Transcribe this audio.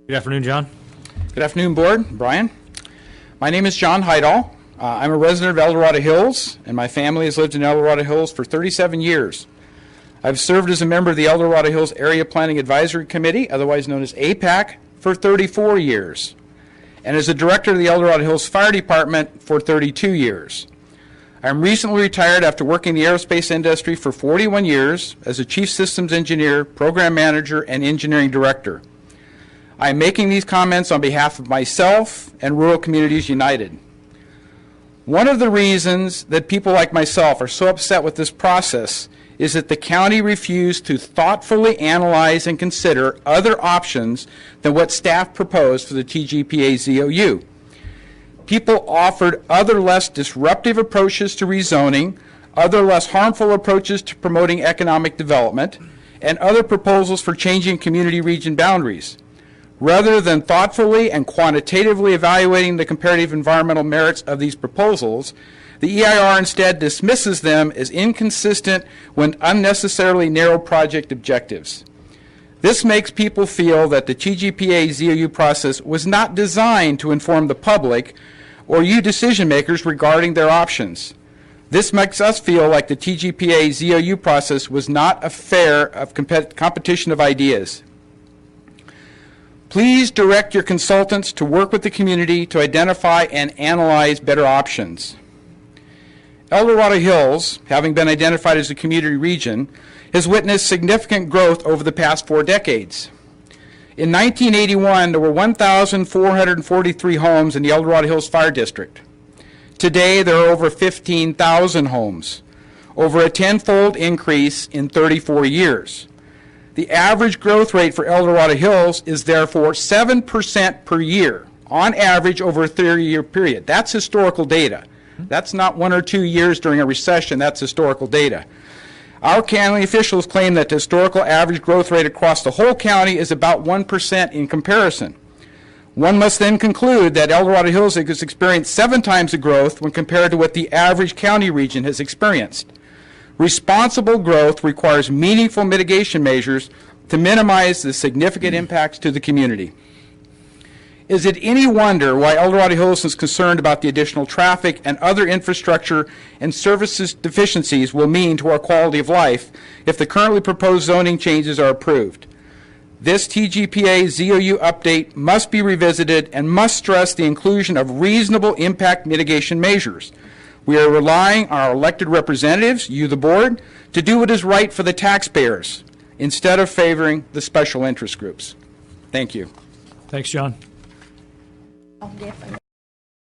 Good afternoon, John. Good afternoon, Board. Brian. My name is John Hidahl. I'm a resident of El Dorado Hills, and my family has lived in El Dorado Hills for 37 years. I've served as a member of the El Dorado Hills Area Planning Advisory Committee, otherwise known as APAC, for 34 years, and as a director of the El Dorado Hills Fire Department for 32 years. I'm recently retired after working in the aerospace industry for 41 years as a chief systems engineer, program manager, and engineering director. I am making these comments on behalf of myself and Rural Communities United. One of the reasons that people like myself are so upset with this process is that the county refused to thoughtfully analyze and consider other options than what staff proposed for the TGPA ZOU. People offered other less disruptive approaches to rezoning, other less harmful approaches to promoting economic development, and other proposals for changing community region boundaries. Rather than thoughtfully and quantitatively evaluating the comparative environmental merits of these proposals, the EIR instead dismisses them as inconsistent with unnecessarily narrow project objectives. This makes people feel that the TGPA ZOU process was not designed to inform the public or you decision makers regarding their options. This makes us feel like the TGPA ZOU process was not a fair competition of ideas. Please direct your consultants to work with the community to identify and analyze better options. El Dorado Hills, having been identified as a community region, has witnessed significant growth over the past 4 decades. In 1981, there were 1,443 homes in the El Dorado Hills Fire District. Today, there are over 15,000 homes, over a 10-fold increase in 34 years. The average growth rate for El Dorado Hills is therefore 7% per year, on average over a 30-year period. That's historical data. That's not 1 or 2 years during a recession. That's historical data. Our county officials claim that the historical average growth rate across the whole county is about 1% in comparison. One must then conclude that El Dorado Hills has experienced 7 times the growth when compared to what the average county region has experienced. Responsible growth requires meaningful mitigation measures to minimize the significant impacts to the community. Is it any wonder why El Dorado Hills is concerned about the additional traffic and other infrastructure and services deficiencies will mean to our quality of life if the currently proposed zoning changes are approved? This TGPA ZOU update must be revisited and must stress the inclusion of reasonable impact mitigation measures. We are relying on our elected representatives, you the board, to do what is right for the taxpayers instead of favoring the special interest groups. Thank you. Thanks, John.